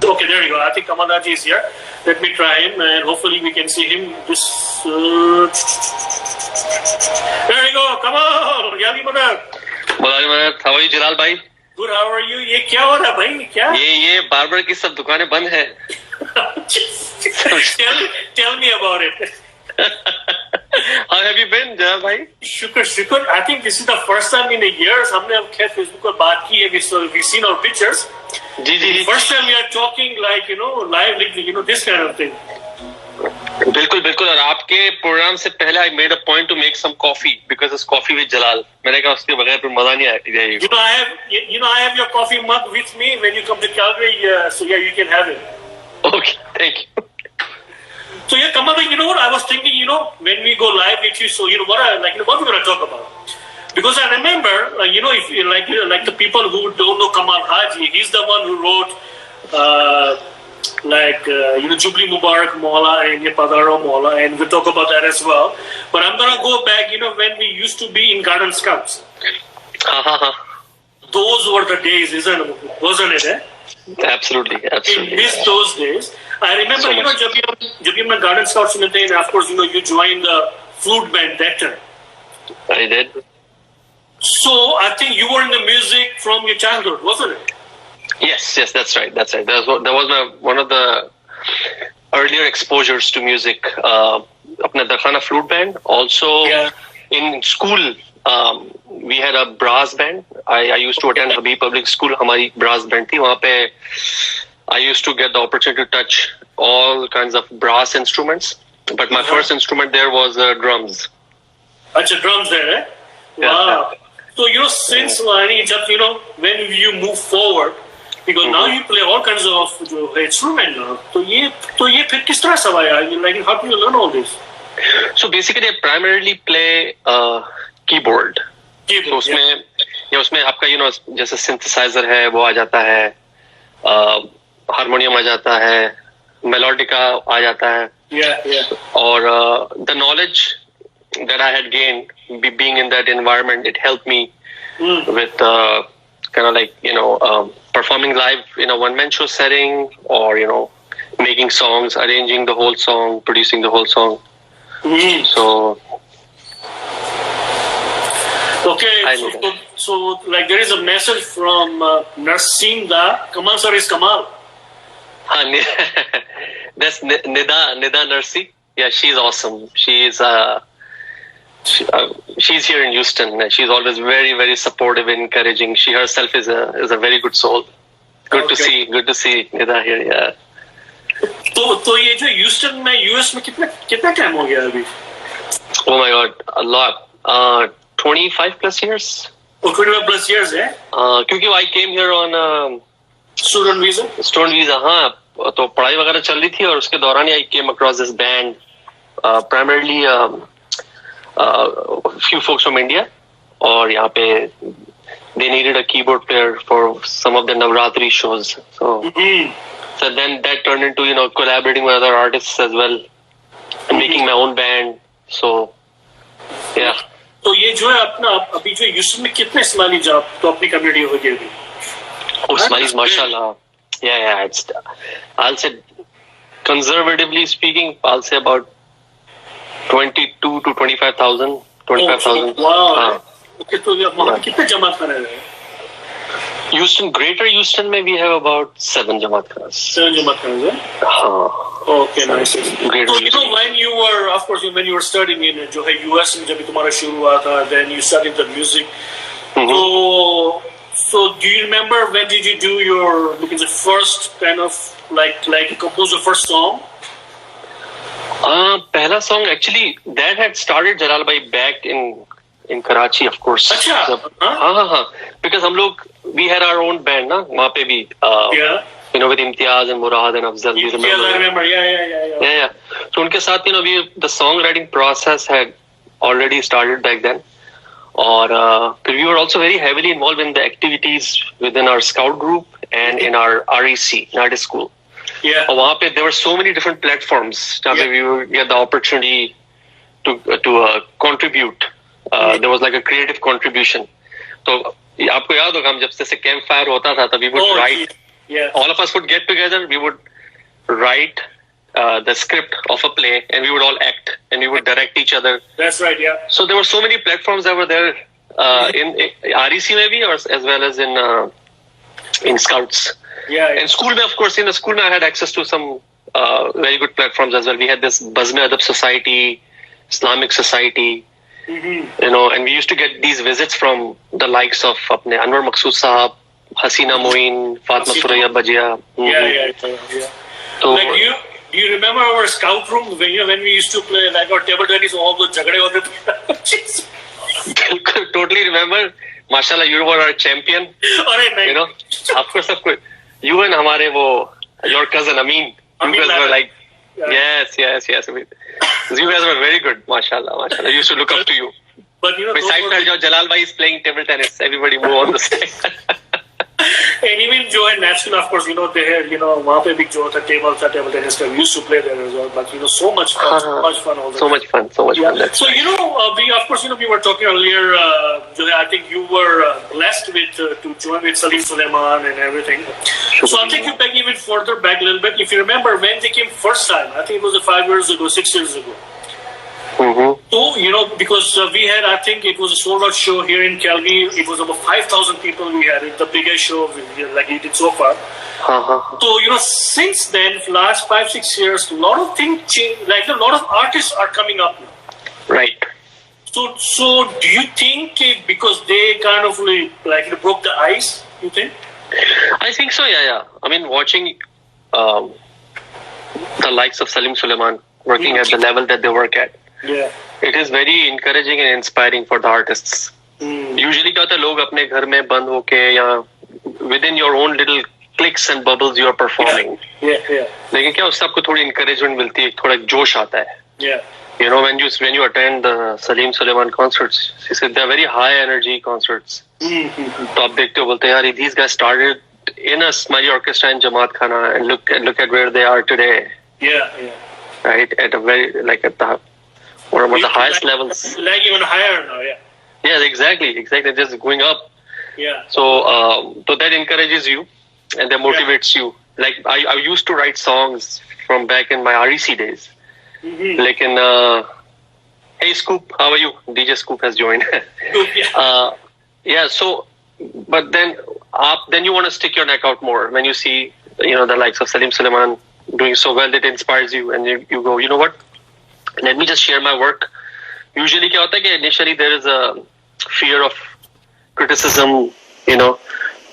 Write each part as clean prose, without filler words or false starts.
Okay, there you go. I think Kamal Haji is here. Let me try him, and hopefully we can see him. This. There you go, Kamal. Yali Madad. How are you, Jalal bhai? Good. How are you? ये क्या हो रहा है भाई? क्या? ये barber की सब दुकानें बंद हैं. Tell me about it. How have you been, Jalal bhai? शुक्र. I think this is the first time in a years हमने अब खैर Facebook पर बात की है. We've seen our pictures. Ji. First time we are talking like live, this kind of thing. बिल्कुल और आपके प्रोग्राम से पहले I made a point to make some coffee because it's coffee with Jalal. मैंने कहा उसके बगैर फिर मजा नहीं आएगा. I have your coffee mug with me when you come to Calgary, so yeah, you can have it. Okay, thank you. So yeah, Kamal, you know what I was thinking, when we go live with you, so what we're going to talk about. Because I remember, if you like the people who don't know Kamal Haji, he's the one who wrote, Jubli Mubarak Mola and Padaro Mola, and we'll talk about that as well. But I'm going to go back, when we used to be in Garden Scouts. Those were the days, wasn't it? Eh? Absolutely. We missed those days. I remember, so जब you were Garden Scouts in the day, and of course, you joined the flute band that time. I did. So I think you were in the music from your childhood, wasn't it? Yes, that's right. That was one of the earlier exposures to music. अपने Darkhana flute band. Also, in school, we had a brass band. I used to attend Habib Public School. हमारी brass band थी. वहाँ पे I used to get the opportunity to touch all kinds of brass instruments. But my first instrument there was drums. Achha, drums there, eh? Wow. So, since when you move forward, because now you play all kinds of instruments now. So, ये फिर किस तरह सब आया? How do you learn all this? So, basically, I primarily play keyboard. So, उसमें आपका, जैसे synthesizer है, वो आ जाता है. हारमोनियम आ जाता है, मेलोडिका आ जाता है. और the knowledge that I had gained being in that environment, it helped me with performing live in a one-man show setting, or making songs, arranging the whole song, producing the whole song. So okay, so there is a message from Narsinda. Kamal sir is Kamal. That's Nida Narsi. Yeah, she's awesome. She's here in Houston, and she's always very, very supportive and encouraging. She herself is a very good soul. Good to see Nida here. Yeah. तो ये जो Houston में US में कितना time हो गया अभी? Oh my God, a lot. 25 plus years. Oh, 25 plus years, eh? क्योंकि I came here on student visa. हाँ. तो पढ़ाई वगैरह चल रही थी, और उसके दौरान I came across this band, primarily few folks from India, और यहाँ पे they needed a keyboard player for some of the Navratri shows. So then that turned into collaborating with other artists as well, and making my own band. So yeah. तो ये जो है अपना अभी जो यूसुफ में कितने इस्लामी जॉब तो अपनी कम्युनिटी हो गई अभी? Ismailis, mashallah. Yeah. I'll say, conservatively speaking, I'll say about 22 to 25,000. 25,000. Wow. Okay, तो वहाँ कितने जमात कर रहे हैं? Houston, Greater Houston, में we have about 7 जमात कर. 7 जमात कर रहे हैं? हाँ. Okay, nice. So when you were, of course, when you were studying in जो है US में जब तुम्हारा शुरू हुआ था, then you studied the music. So do you remember when did you do your the first kind of like compose the first song? पहला song actually that had started Jalal bhai back in Karachi, of course. अच्छा. हाँ. Because हम लोग we had our own band ना वहाँ पे भी. Yeah. With Imtiaz and Murad and Afzal. Yes, I remember. Yeah. So उनके साथ the songwriting process had already started back then. और we were also very heavily involved in the activities within our scout group and in our REC, in artist school. Yeah. और वहाँ पे there were so many different platforms that we would get the opportunity to contribute. There was like a creative contribution. तो आपको याद होगा हम जब से campfire होता था तभी we would write Yeah. All of us would get together. We would write the script of a play, and we would all act, and we would direct each other. That's right. Yeah. So there were so many platforms that were there in REC maybe, or as well as in Scouts. Yeah. And school, of course, in the school, I had access to some very good platforms as well. We had this Bazme Adab Society, Islamic Society, and we used to get these visits from the likes of apne Anwar Maqsood Sahab, Hasina Moin, Fatma Suraya Bajia. Yeah. So, like do you remember our scout room when we used to play like our table tennis, all the jagade hote the? Totally remember. Mashallah, you were our champion. Of course, you and your cousin Amin. You guys were like, yes. You guys were very good, mashallah. I used to look up to you. But Besides Jalal bhai is playing table tennis, everybody move on the side. And even Joe and National, of course, they had, वहाँ पे भी जो था table tennis club. We used to play there as well. But so much fun, all the so time. much fun. So we of course, we were talking earlier. I think you were blessed with to join with Salim Suleiman and everything. So I'll take you back even further back a little bit. If you remember when they came first time, I think it was 5 years ago, 6 years ago. So, because we had, I think it was a sold-out show here in Calgary. It was about 5,000 people we had. It's the biggest show like we did so far. So, since then, last 5-6 years, a lot of things changed. Like, a lot of artists are coming up now. Right. So do you think because they kind of broke the ice, you think? I think so, yeah. I mean, watching the likes of Salim Suleiman working at the level that they work at, it is very encouraging and inspiring for the artists. Usually क्या होता है लोग अपने घर में बंद होके या within your own little cliques and bubbles you are performing. लेकिन क्या उससे आपको थोड़ी encouragement मिलती है, थोड़ा जोश आता है. When you attend the Salim Suleiman concerts, he said they're very high energy concerts. तो आप देखते हो बोलते हैं यार these guys started in a Smiley orchestra in Jamaat Khana and look at where they are today. Right, at a very at the one of the highest levels. Like even higher now, Yeah, exactly. Just going up. So that encourages you and that motivates you. Like I used to write songs from back in my REC days. Like in hey Scoop, how are you? DJ Scoop has joined. So but then you want to stick your neck out more when you see the likes of Salim Suleiman doing so well. It inspires you and you go, you know what, let me just share my work. Usually क्या होता है कि initially there is a fear of criticism,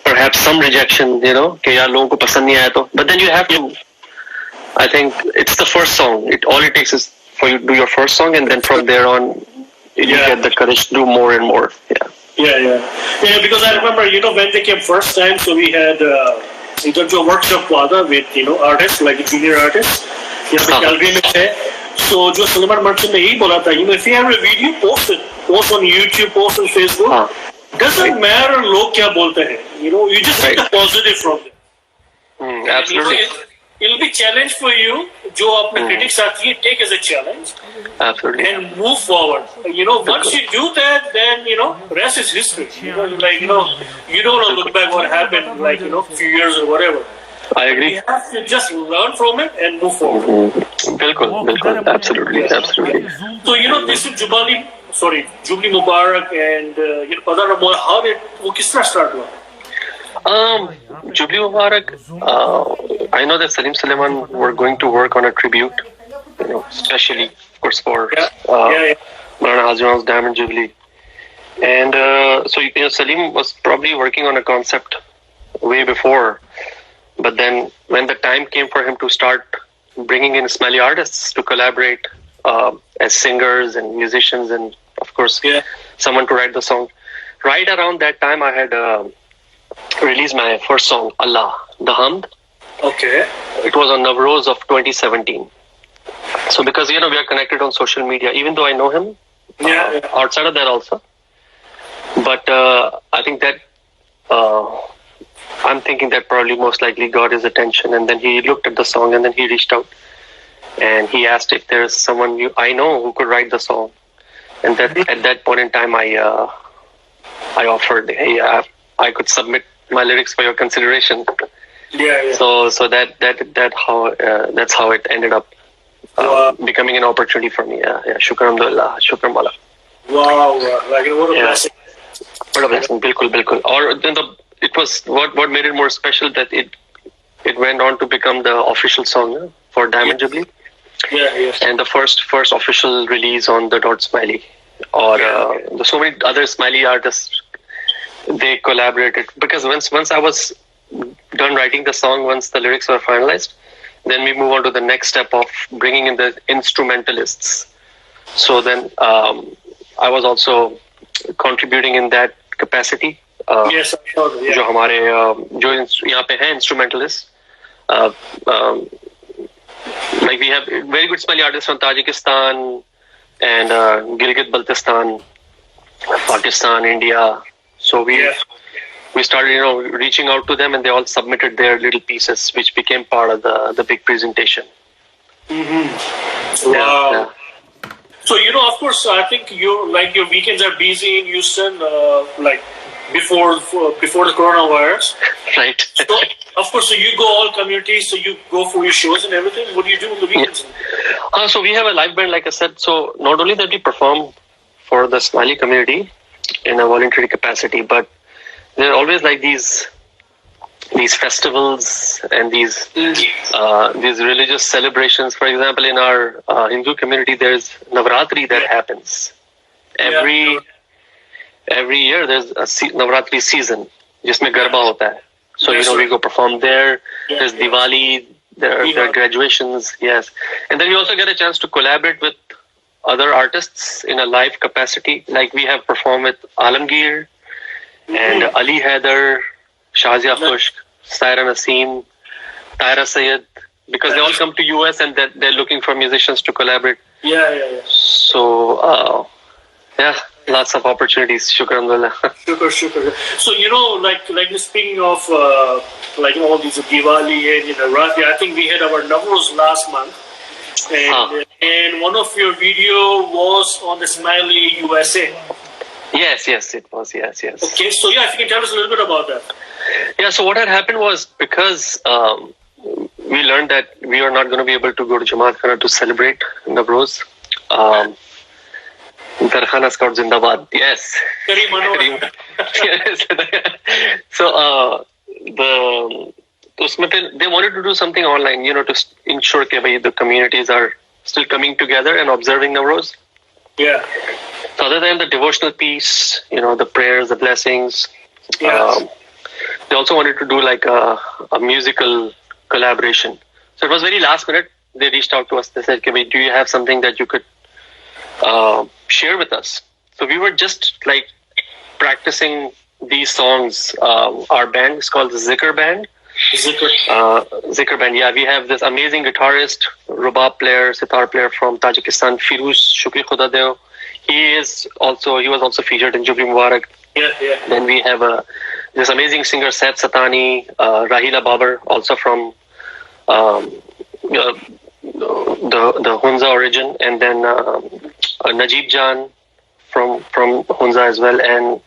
perhaps some rejection, कि यार लोगों को पसंद नहीं आया तो, but then you have to, I think it's the first song. All it takes is for you to do your first song, and then from there on, you get the courage to do more and more. Yeah. Because I remember, when they came first time, so we had इधर जो workshop हुआ था with artists like junior artists. यहाँ पे Calgary में थे. So जो Suleiman Merchant ने यही बोला था, if you have a video, post on YouTube, post on Facebook. Doesn't matter लोग क्या बोलते हैं. You just get the positive from them. Absolutely. It'll be challenge for you. जो अपने critics आती है, take as a challenge. Absolutely. And move forward. Once you do that, then rest is history. You don't want to look back what happened, few years or whatever. I agree. You have to just learn from it and move forward. Bilkul. Absolutely. So this is Jubilee Mubarak and Padar Ramon. How did वो किस तरह start हुआ? Jubilee Mubarak, I know that Salim Suleiman were going to work on a tribute, especially, of course, for Maulana Haji Diamond Jubilee. And so, Salim was probably working on a concept way before. But then when the time came for him to start bringing in Ismaili artists to collaborate as singers and musicians and, of course, someone to write the song. Right around that time, I had released my first song, Allah, the Hamd. Okay. It was on Navroz of 2017. So because, we are connected on social media, even though I know him outside of that also. But I think that I'm thinking that probably most likely got his attention, and then he looked at the song and then he reached out and he asked if there's someone I know who could write the song. And that at that point in time, I offered, hey, I could submit my lyrics for your consideration. Yeah. So that's how it ended up becoming an opportunity for me. Yeah. Shukr alhamdulillah, shukr Mala. Wow, like what a blessing. What a blessing, bilkul. Or then it was what made it more special that it went on to become the official song for Diamond Jubilee. Yeah. And the first official release on the Dot Smiley. Or there's so many other Smiley artists. They collaborated because once I was done writing the song, once the lyrics were finalized, then we move on to the next step of bringing in the instrumentalists. So then I was also contributing in that capacity. Yes, I saw that. जो हमारे जो यहाँ पे हैं instrumentalists, like we have very good Somali artists from Tajikistan and Gilgit-Baltistan, Pakistan, India. So we started, reaching out to them, and they all submitted their little pieces, which became part of the big presentation. Mm-hmm. Wow. Yeah. So of course, I think your weekends are busy in Houston, like before the coronavirus. Right. So of course, so you go all communities, so you go for your shows and everything. What do you do on the weekends? So we have a live band, like I said. So not only that we perform for the Somali community in a voluntary capacity, but there are always like these festivals and these religious celebrations. For example, in our Hindu community, there's Navratri that happens every year. There's a Navratri season, जिसमें गरबा होता है. So we go perform there. There's Diwali. There are graduations. Yes, and then we also get a chance to collaborate with other artists in a live capacity. Like we have performed with Alamgir and Ali Haider, Shazia Khushk, Saira Naseem, Tyra Sayed, because they all come to US and they're looking for musicians to collaborate. Yeah. So, lots of opportunities. Shukr alhamdulillah. Shukr. So, like speaking of like all these Diwali and Navratri, I think we had our Navroz last month. And one of your video was on the Smiley USA. Yes, it was. Yes. Okay, so if you can tell us a little bit about that. Yeah, so what had happened was because we learned that we are not going to be able to go to Jamaat Khana to celebrate Navroz. Darkhana Scout Zindabad. Yes. Yes. So they wanted to do something online, to ensure that the communities are still coming together and observing Navroz. Yeah. So other than the devotional piece, the prayers, the blessings, they also wanted to do like a musical collaboration. So it was very last minute. They reached out to us. They said, do you have something that you could share with us? So we were just like practicing these songs. Our band is called the Zikr Band. Zikr Band. Yeah, we have this amazing guitarist, rubab player, sitar player from Tajikistan, Firuz Shukri Khudadev. He was also featured in Jubilee Mubarak. Yeah. Then we have this amazing singer Saif Satani, Rahila Babar, also from the Hunza origin, and then Najib Jan from Hunza as well, and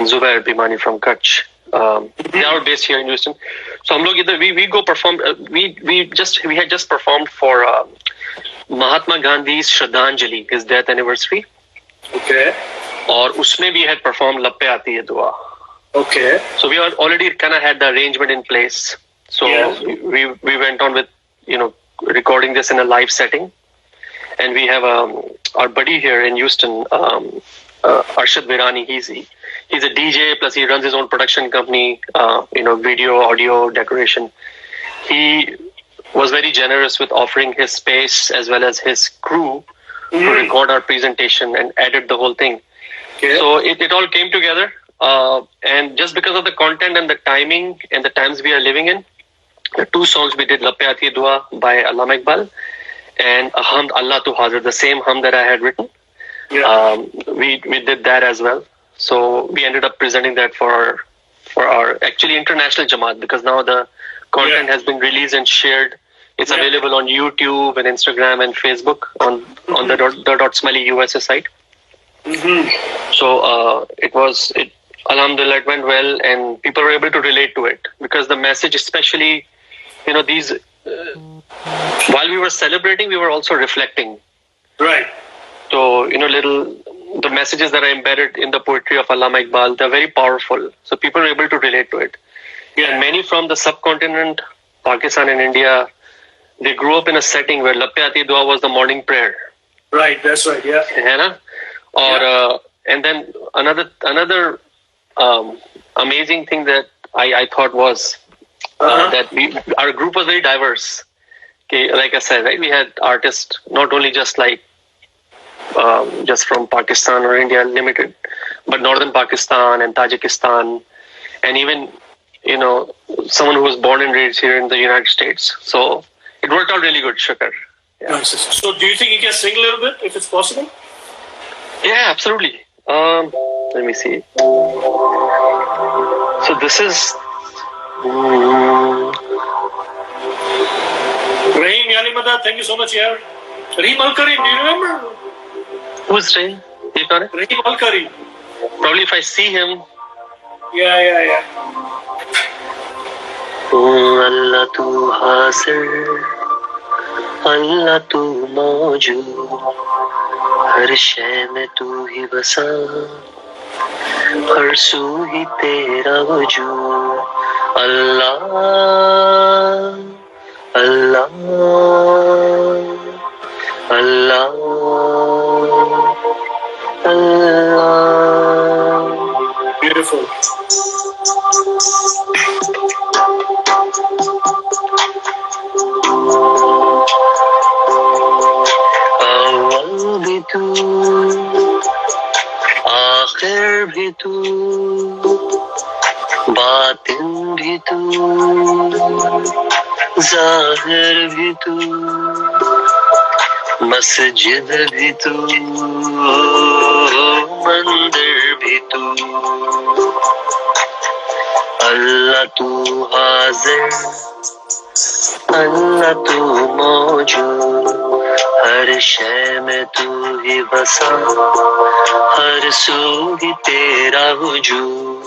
Zubair Bimani from Kutch. They are based here in Houston. So we go perform. We had just performed for Mahatma Gandhi's Shraddhanjali, his death anniversary. Okay. और उसमें we had performed Lappe Aati Hai Dua. Okay. So we already kind of had the arrangement in place. So we went on with recording this in a live setting, and we have our buddy here in Houston, Arshad Virani. He's a DJ, plus he runs his own production company, video, audio, decoration. He was very generous with offering his space as well as his crew to record our presentation and edit the whole thing. Okay. So it all came together. And just because of the content and the timing and the times we are living in, the two songs we did, Lappe Aati Hai Dua by Allama Iqbal and Hamd Allah Tu Hazir, the same hum that I had written. Yeah. We did that as well. So we ended up presenting that for our actually international Jamaat, because now the content has been released and shared. It's available on YouTube and Instagram and Facebook on the Dot Smiley USA site. So Alhamdulillah, it went well, and people were able to relate to it because the message, especially, these. While we were celebrating, we were also reflecting. Right. So, the messages that are embedded in the poetry of Allama Iqbal, they're very powerful. So people are able to relate to it. Yeah. And many from the subcontinent, Pakistan and India, they grew up in a setting where Lapyati Dua was the morning prayer. Right, that's right, yeah. And then another amazing thing that I thought was that our group was very diverse. Okay, like I said, right, we had artists not only just from Pakistan or India limited, but northern Pakistan and Tajikistan, and even someone who was born and raised here in the United States. So it worked out really good, Shukar. Yeah. So do you think you can sing a little bit if it's possible? Yeah, absolutely. Let me see. So this is. Rahim Yalimada, thank you so much, yaar. Rahim Al-Karim, do you remember? Who's Rahim? Rahim Al-Karim. Probably if I see him. Yeah. Allah tu hasir, Allah tu mawjood, har shay mein tu hi basa, har su hi tera wujud. Allah, Allah, Allah, Allah. Beautiful. अव्वल भी तू, आखिर भी तू, बातिन भी तू, जाहिर भी तू, मस्जिद भी तू, मंदिर भी तू. अल्लाह तू हाजिर, अल्लाह तू मौजूद, हर शय में तू ही बसा, हर सू ही तेरा वजूद.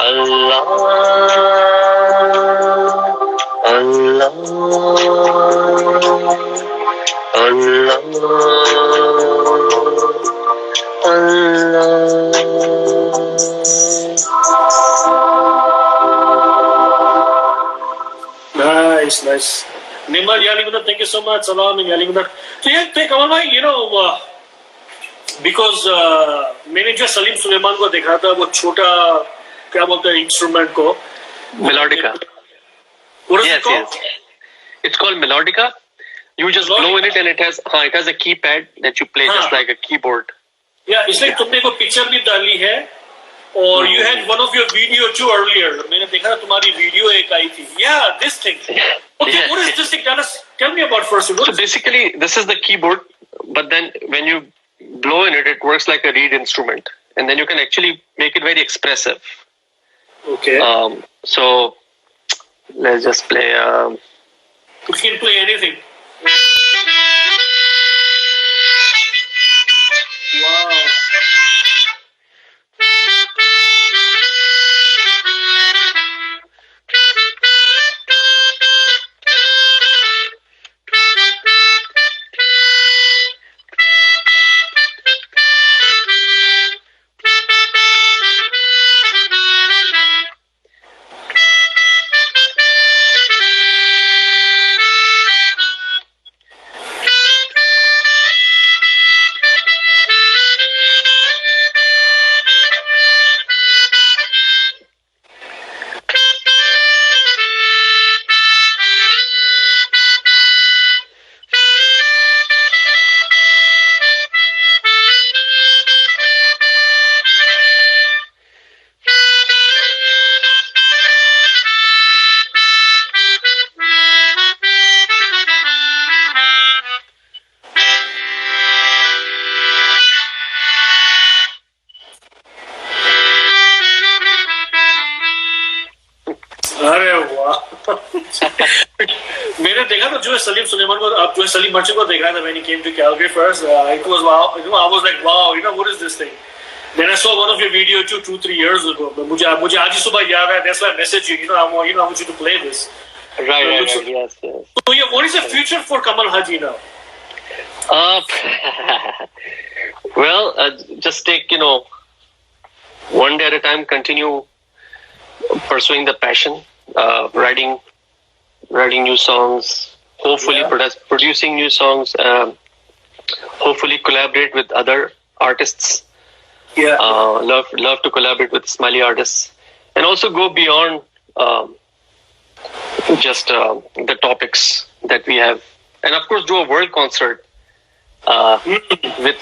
अल्लाह, अल्लाह, अल्लाह, अल्लाह. Nice. Nimar Yalimada, thank you so much. Salam in Yalimada. So yeah, Kamal bhai, because मैंने जो सलीम सुलेमान को देखा था वो छोटा क्या बोलते हैं इंस्ट्रूमेंट को Melodica. What is it Yes, called? yes. It's called Melodica. You just blow in it and it has a keypad that you play just like a keyboard. Yeah, इसलिए तुमने को पिक्चर भी डाली है और you had one of your video too earlier. मैंने देखा तुम्हारी वीडियो एक आई थी. Yeah, this thing. Okay, what is this thing? Tell me about first. So basically, this is the keyboard, but then when you blow in it, it works like a reed instrument, and then you can actually make it very expressive. Okay. So let's just play. You can play anything. Wow. मैंने देखा था जो सलीम सुलेमान को आप जो Salim merchant को देखा था when he came to Calgary first it was wow I was like wow what is this thing Then I saw one of your video 2-3 years ago. मुझे आज ही सुबह याद है. That's why I messaged you. I want you to play this. Right. Yes. So yeah, what is the future for Kamal Haji now? Well, just take one day at a time. Continue pursuing the passion, writing new songs. Hopefully, producing new songs. Hopefully, collaborate with other artists. Yeah. Love to collaborate with Smiley artists, and also go beyond just the topics that we have, and of course do a world concert with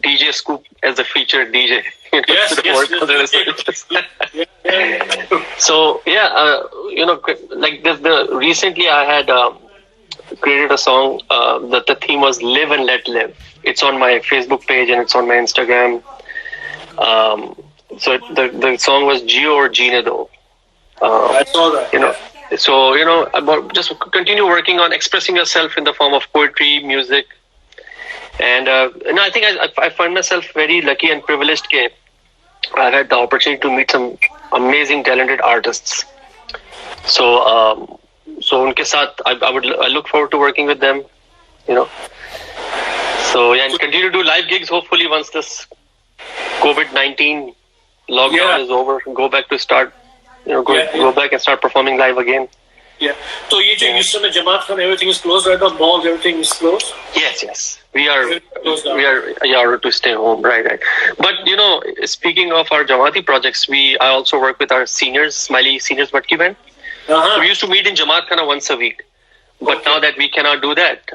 DJ Scoop as the featured DJ. Yes. So like this, recently I had created a song that the theme was "Live and Let Live." It's on my Facebook page and it's on my Instagram. So the song was Gio or Gene Do. I saw that. So about just continue working on expressing yourself in the form of poetry, music, and I think I find myself very lucky and privileged. I've had the opportunity to meet some amazing, talented artists. So unke saath, I look forward to working with them. So and continue to do live gigs. Hopefully, once this COVID-19 lockdown is over, go back to start. Go back and start performing live again. Yeah. So Houston and Jamaat Khan, everything is closed right now. Malls, everything is closed. Yes. We are to stay home, right. But speaking of our Jamaati projects, I also work with our seniors, Smiley Seniors Matki Band. So we used to meet in Jamaat Khana once a week. But now that we cannot do that,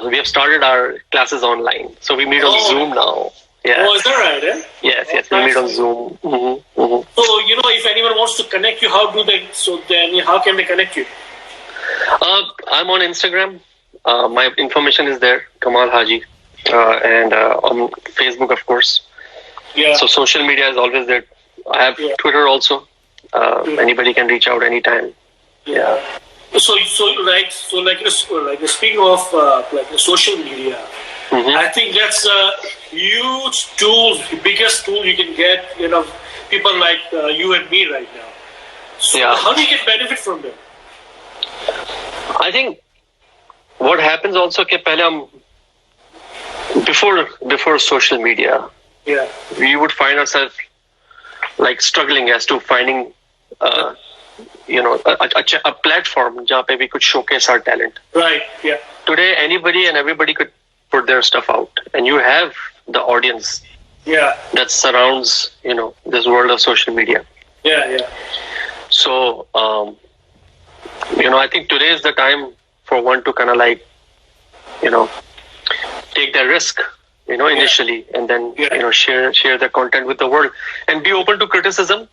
we have started our classes online. So we meet on Zoom now. Yeah. Oh, is that right? Yes, we meet on Zoom. So, if anyone wants to connect you, how can they connect you? I'm on Instagram. My information is there, Kamal Haji. And on Facebook, of course. Yeah. So social media is always there. I have Twitter also. Anybody can reach out anytime. Yeah. So speaking of social media, I think that's a huge tool, biggest tool you can get, people like you and me right now. So how do you get benefit from them? I think what happens also, before social media, we would find ourselves like struggling as to finding a platform where we could showcase our talent. Right. Yeah. Today, anybody and everybody could put their stuff out, and you have the audience. Yeah. That surrounds this world of social media. Yeah. So I think today is the time for one to kind of take that risk, initially, and then share the content with the world, and be open to criticism.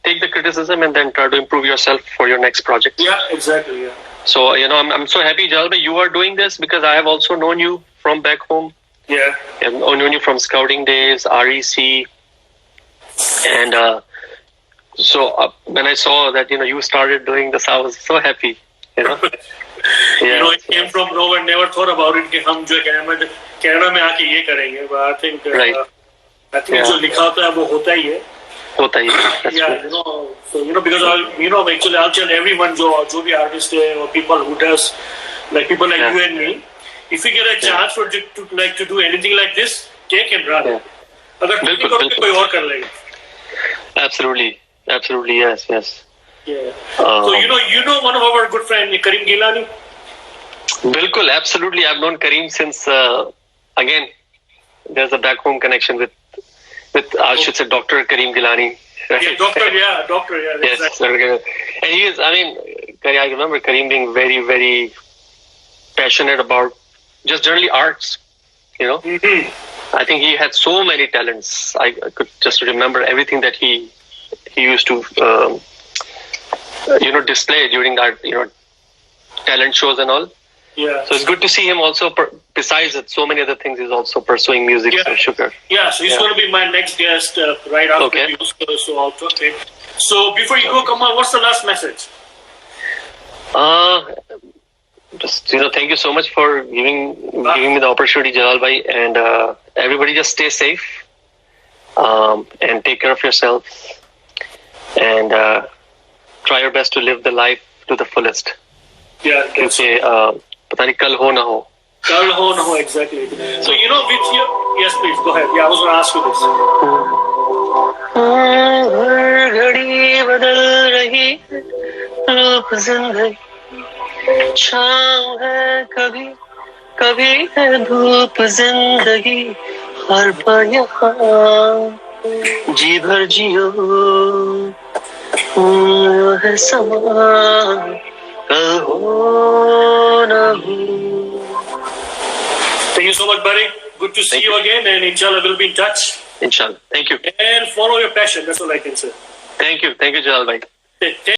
Take the criticism and then try to improve yourself for your next project. Yeah, exactly. Yeah. So I'm so happy, Jalal, you are doing this, because I have also known you from back home. Yeah. I've known you from scouting days, REC, and so when I saw that you started doing this, I was so happy. It came from nowhere. Never thought about it कि हम जो Canada में आके ये करेंगे. But I think जो लिखा होता है वो होता ही है. Yeah, so because actually I'll tell everyone जो भी artist है or people who does people like you and me, if you get a chance to do anything like this, take and run. अगर तुम नहीं करोगे कोई और कर लेगा. Absolutely, yes. Yeah. So one of our good friend Karim Gilani. Bilkul, absolutely. I've known Karim since again. There's a back home connection with I should say Dr. Karim Gilani. Right? Yeah, doctor. Yes, exactly. And he is. I remember Karim being very, very passionate about just generally arts. I think he had so many talents. I could just remember everything that he used to display during our talent shows and all. Yeah. So it's good to see him also. Besides that, so many other things, he's also pursuing music. Yeah. So sugar. Yeah. So he's going to be my next guest right after you. So before you go, Kamal, what's the last message? Just thank you so much for giving me the opportunity, Jalal bhai, and everybody just stay safe. and take care of yourself, and try your best to live the life to the fullest. Yeah, that's क्योंकि पता नहीं कल हो ना हो. Kal ho na ho, exactly. So with your yes, please go ahead. Yeah, I was going to ask you this. हर घड़ी बदल रही रूप जिंदगी, छाँव है कभी कभी है धूप जिंदगी, हर पल यहाँ जी भर जियो, है समा कल हो ना हो. Thank you so much, buddy. Good to see you again, and inshallah we'll be in touch. Inshallah. Thank you. And follow your passion. That's all I can say. Thank you, Jalal bhai.